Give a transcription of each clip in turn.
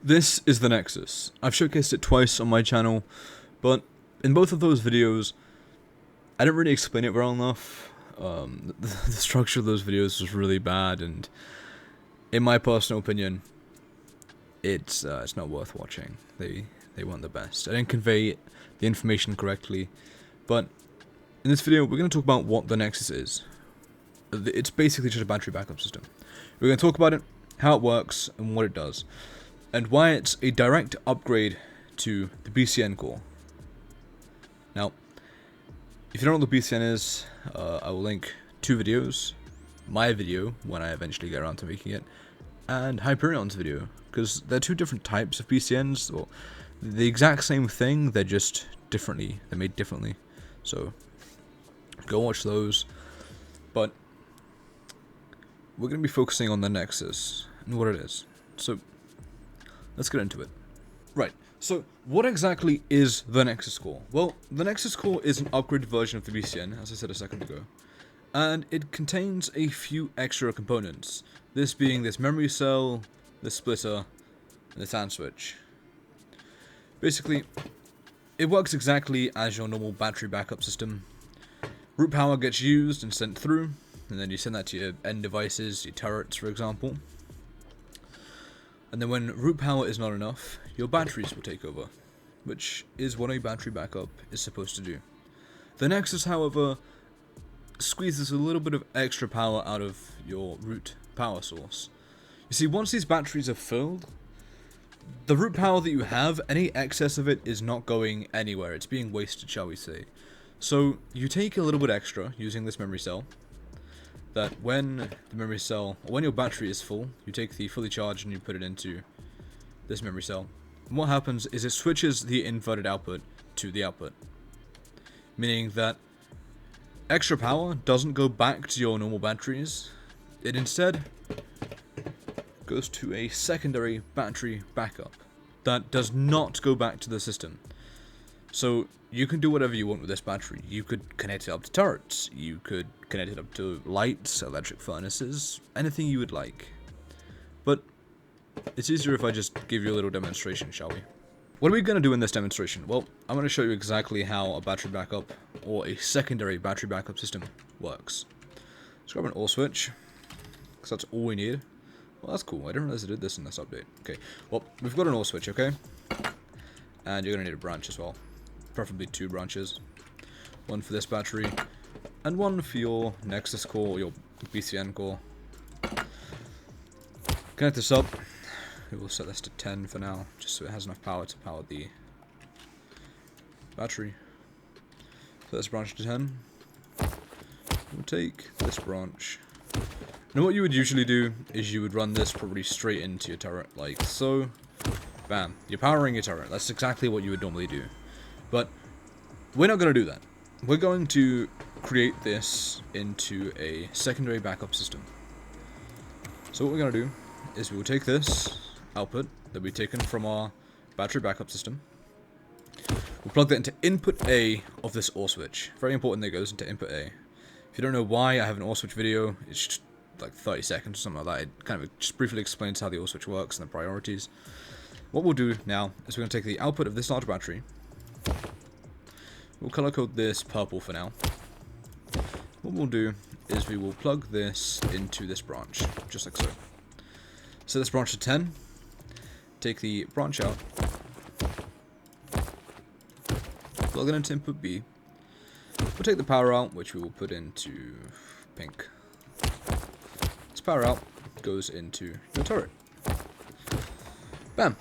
This is the Nexus. I've showcased it twice on my channel, but in both of those videos, I didn't really explain it well enough. The structure of those videos was really bad, and in my personal opinion, it's not worth watching. They weren't the best. I didn't convey the information correctly, but in this video, we're going to talk about what the Nexus is. It's basically just a battery backup system. We're going to talk about it, how it works, and what it does, and why it's a direct upgrade to the BCN core. Now, if you don't know what the BCN is, I will link two videos. My video, when I eventually get around to making it, and Hyperion's video, because they're two different types of BCNs, or the exact same thing, they're just differently, they're made differently. So, go watch those. But we're going to be focusing on the Nexus and what it is. So, let's get into it. Right, so what exactly is the Nexus core? Well, the Nexus core is an upgraded version of the BCN, as I said a second ago, and it contains a few extra components, this being this memory cell, this splitter, and this AND switch. Basically, it works exactly as your normal battery backup system. Root power gets used and sent through, and then you send that to your end devices, your turrets for example. And then when root power is not enough, your batteries will take over, which is what a battery backup is supposed to do. The Nexus, however, squeezes a little bit of extra power out of your root power source. You see, once these batteries are filled, the root power that you have, any excess of it is not going anywhere. It's being wasted, shall we say. So you take a little bit extra using this memory cell, that when the memory cell, or when your battery is full, you take the fully charged and you put it into this memory cell. And what happens is it switches the inverted output to the output. Meaning that extra power doesn't go back to your normal batteries. It instead goes to a secondary battery backup that does not go back to the system. So you can do whatever you want with this battery. You could connect it up to turrets, you could connect it up to lights, electric furnaces, anything you would like. But it's easier if I just give you a little demonstration, shall we? What are we going to do in this demonstration? Well, I'm going to show you exactly how a battery backup, or a secondary battery backup system, works. Let's grab an OR switch, because that's all we need. Well, that's cool. I didn't realize I did this in this update. Okay, well, we've got an OR switch, okay? And you're going to need a branch as well. Preferably two branches. One for this battery, and one for your Nexus core, or your BCN core. Connect this up. We will set this to 10 for now, just so it has enough power to power the battery. So let's branch to 10. We'll take this branch. Now what you would usually do is you would run this probably straight into your turret, like so. Bam. You're powering your turret. That's exactly what you would normally do. But we're not going to do that. We're going to create this into a secondary backup system. So what we're going to do is we will take this output that we've taken from our battery backup system. We'll plug that into input A of this OR switch. Very important that it goes into input A. If you don't know why, I have an OR switch video. It's just like 30 seconds or something like that. It kind of just briefly explains how the OR switch works and the priorities. What we'll do now is we're going to take the output of this large battery. We'll color code this purple for now. What we'll do is we will plug this into this branch, just like so. Set this branch to 10. Take the branch out. Plug it into input B. We'll take the power out, which we will put into pink. This power out goes into your turret. Bam!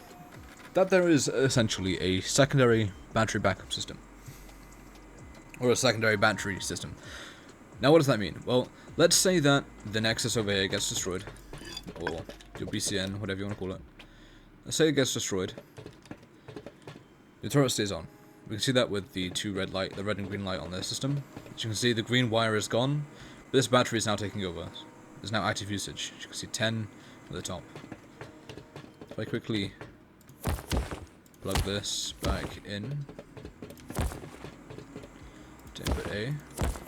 That there is essentially a secondary battery backup system. Or a secondary battery system. Now what does that mean? Well, let's say that the Nexus over here gets destroyed. Or your BCN, whatever you want to call it. Let's say it gets destroyed. Your turret stays on. We can see that with the two red light, the red and green light on their system. As you can see, the green wire is gone. But this battery is now taking over. There's now active usage. As you can see 10 at the top. If I quickly plug this back in to input A,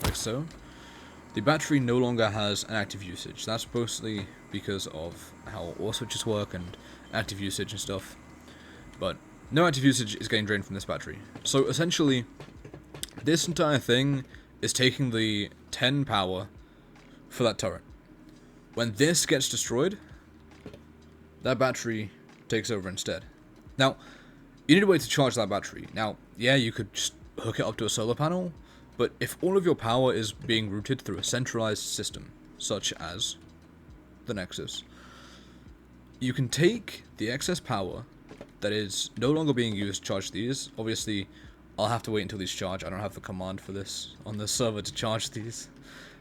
like so, the battery no longer has an active usage. That's mostly because of how OR switches work and active usage and stuff. but no active usage is getting drained from this battery. So essentially, this entire thing is taking the 10 power for that turret. When this gets destroyed, that battery takes over instead. Now, you need a way to charge that battery. Now, yeah, you could just hook it up to a solar panel, but if all of your power is being routed through a centralized system, such as the Nexus, you can take the excess power that is no longer being used to charge these. Obviously, I'll have to wait until these charge. I don't have the command for this on the server to charge these.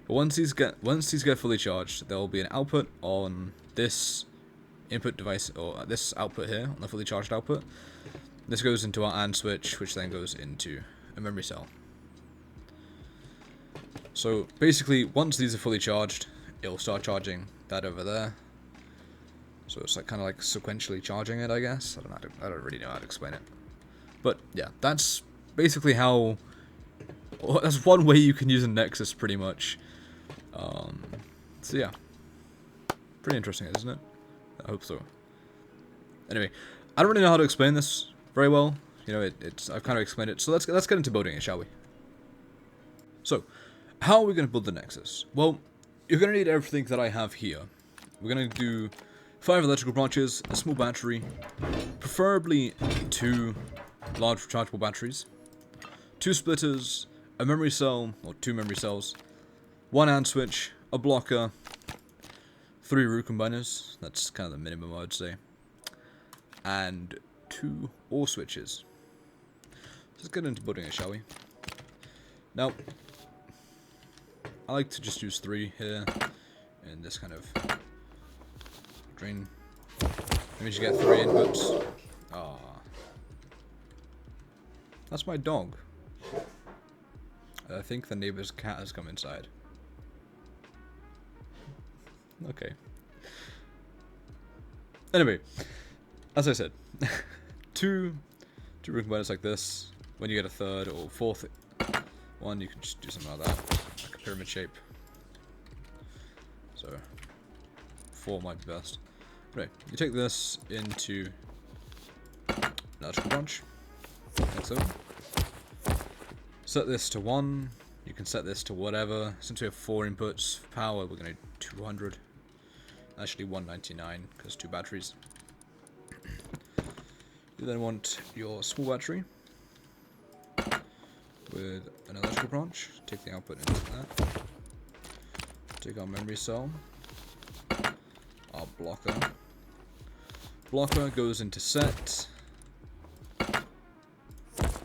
But once these get fully charged, there will be an output on this input device, or this output here, on the fully charged output. This goes into our AND switch, which then goes into a memory cell. So basically, once these are fully charged, it'll start charging that over there. So it's like kind of like sequentially charging it, I guess. I don't really know how to explain it. But yeah, that's basically how. Well, that's one way you can use a Nexus, pretty much. So yeah, pretty interesting, isn't it? I hope so. Anyway, I don't really know how to explain this very well. You know, I've kind of explained it. So let's get into building it, shall we? So, how are we going to build the Nexus? Well, you're going to need everything that I have here. We're going to do 5 electrical branches, a small battery, preferably 2 large rechargeable batteries, 2 splitters, a memory cell, or 2 memory cells, 1 AND switch, a blocker, 3 root combiners, that's kind of the minimum I would say, and 2 OR switches. Let's get into building it, shall we? Now, I like to just use 3 here, in this kind of drain. Let me just get 3 inputs. Ah, that's my dog. I think the neighbor's cat has come inside. Okay. Anyway, as I said, 2 root combiners like this. When you get a 3rd or 4th one, you can just do something like that, like a pyramid shape. So 4 might be best. Right, you take this into an electrical branch, like so. Set this to 1. You can set this to whatever. Since we have 4 inputs for power, we're going to 200. Actually 199 because 2 batteries. You then want your small battery with an electrical branch. Take the output into that. Take our memory cell. Our blocker. Blocker goes into set.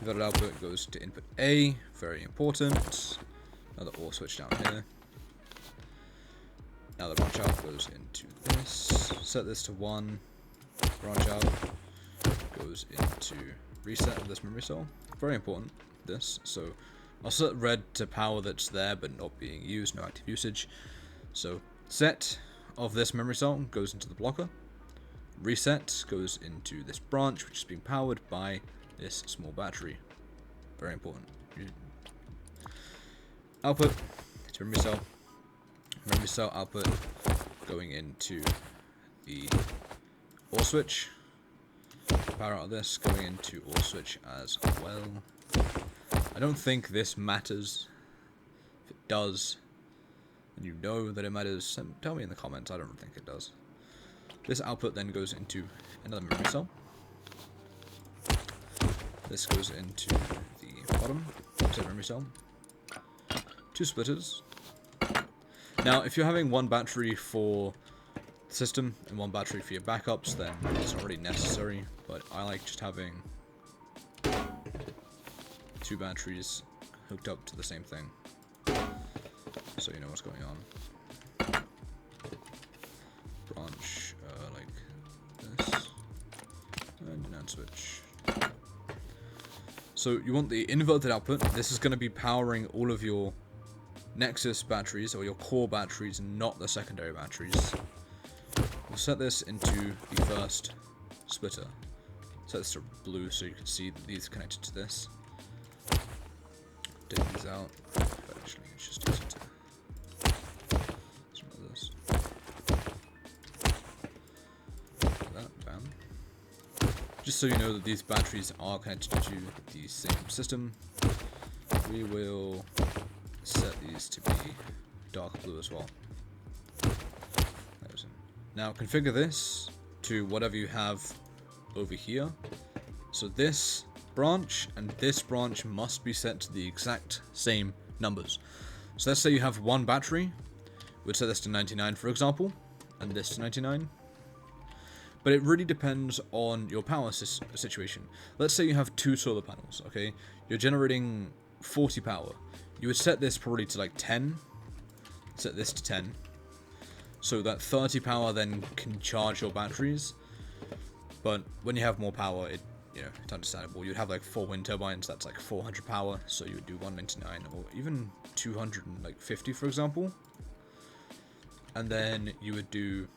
Inverted output goes to input A. Very important. Another OR switch down here. Now the branch out goes into this. Set this to 1. Branch out goes into reset of this memory cell. Very important, this. So I'll set red to power that's there but not being used, no active usage. So set of this memory cell goes into the blocker. Reset goes into this branch, which is being powered by this small battery. Very important. Output to memory cell. Memory cell output going into the OR switch. Power out of this going into OR switch as well. I don't think this matters. If it does, and you know that it matters, tell me in the comments. I don't think it does. This output then goes into another memory cell. This goes into the bottom memory cell. 2 splitters. Now, if you're having 1 battery for the system and 1 battery for your backups, then it's not really necessary, but I like just having 2 batteries hooked up to the same thing, so you know what's going on. Branch like this, and an AND switch. So you want the inverted output. This is going to be powering all of your Nexus batteries, or your core batteries, not the secondary batteries. We'll set this into the first splitter. Set this to blue so you can see that these are connected to this. Take these out, but actually it's just easy to something like this. Like that, bam. just so you know that these batteries are connected to the same system, we will set these to be dark blue as well. Now configure this to whatever you have over here. So this branch and this branch must be set to the exact same numbers. So let's say you have one battery, we'd set this to 99 for example, and this to 99. But it really depends on your power situation. Let's say you have 2 solar panels, okay? You're generating 40 power. You would set this probably to like 10. Set this to 10. So that 30 power then can charge your batteries. But when you have more power, it's understandable. You'd have like 4 wind turbines, that's like 400 power. So you would do 199 or even 250 for example. And then you would do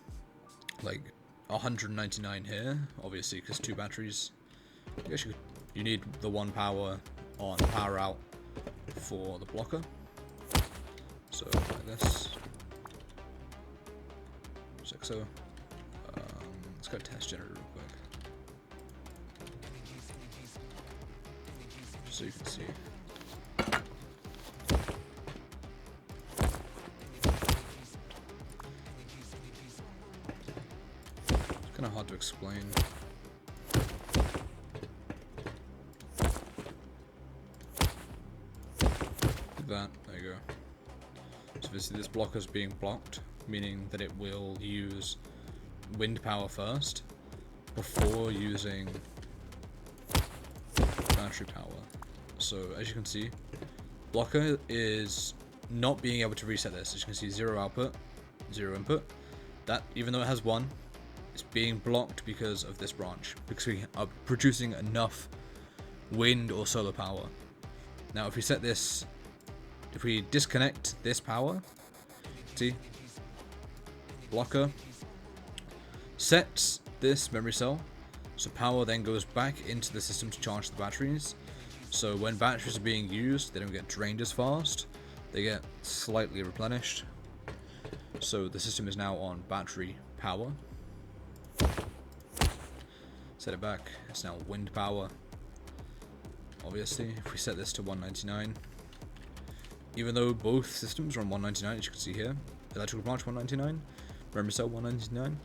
like 199 here, obviously, because 2 batteries. I guess you need the 1 power on, power out for the blocker. So like this. Just like so. Let's go test generator real quick, just so you can see. Kind of hard to explain. Like that, there you go. So obviously this blocker is being blocked, meaning that it will use wind power first before using battery power. So as you can see, blocker is not being able to reset this. As you can see, 0 output, 0 input. That, even though it has 1, it's being blocked because of this branch, because we are producing enough wind or solar power. Now if we set this, if we disconnect this power, see, blocker sets this memory cell, so power then goes back into the system to charge the batteries. So when batteries are being used, they don't get drained as fast, they get slightly replenished. So the system is now on battery power. Set it back, it's now wind power. Obviously, if we set this to 199, even though both systems are on 199, as you can see here, electrical branch 199, memory cell 199,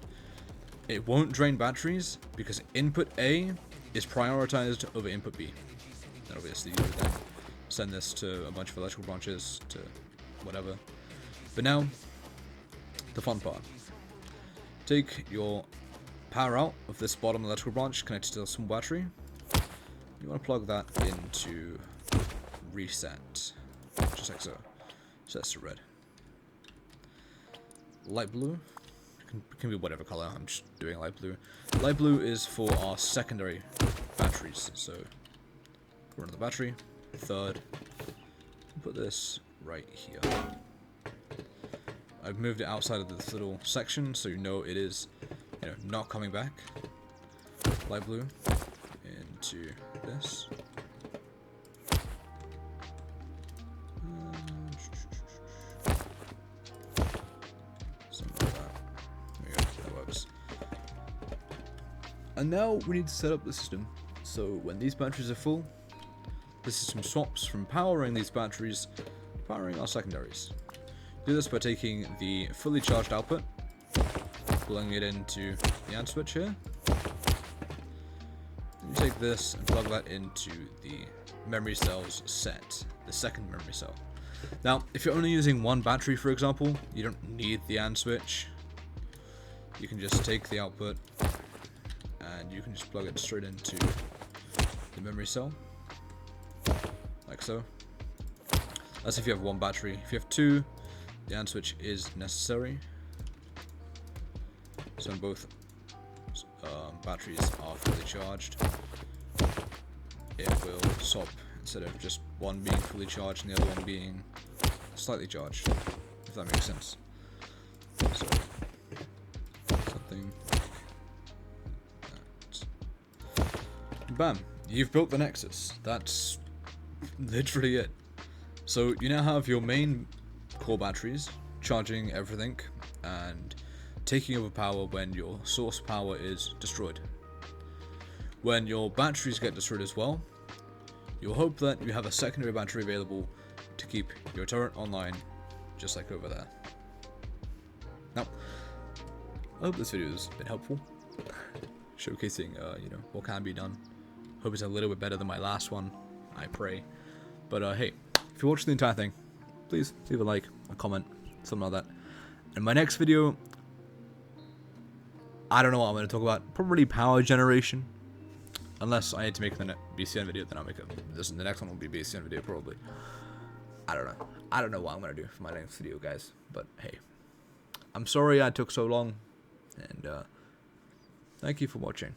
it won't drain batteries because input A is prioritized over input B. And obviously you would then send this to a bunch of electrical branches to whatever. But now, the fun part. Take your power out of this bottom electrical branch connected to a small battery. You want to plug that into reset, just like so. So that's to red. Light blue can be whatever color. I'm just doing light blue. Light blue is for our secondary batteries. So run the battery, third. Put this right here. I've moved it outside of this little section so you know it is, not coming back. Light blue into this. Something like that. There we go, that works. And now we need to set up the system. So when these batteries are full, the system swaps from powering these batteries to powering our secondaries. Do this by taking the fully charged output, plugging it into the AND switch here. Then you take this and plug that into the memory cell's set, the second memory cell. Now, if you're only using one battery, for example, you don't need the AND switch. You can just take the output and you can just plug it straight into the memory cell, like so. That's if you have one battery. If you have two, the AND switch is necessary. So when both batteries are fully charged, it will swap instead of just one being fully charged and the other one being slightly charged, if that makes sense. So something like that. Bam! You've built the Nexus. That's literally it. So you now have your main core batteries charging everything and taking over power when your source power is destroyed. when your batteries get destroyed as well, you'll hope that you have a secondary battery available to keep your turret online, just like over there. Now, I hope this video has been helpful, showcasing, you know, what can be done. Hope it's a little bit better than my last one, I pray. But hey, if you watched the entire thing, please leave a like, a comment, something like that. In my next video, I don't know what I'm going to talk about. Probably power generation. Unless I need to make the BCN video, then I'll make it. The next one will be BCN video, probably. I don't know. I don't know what I'm going to do for my next video, guys. But hey, I'm sorry I took so long. And thank you for watching.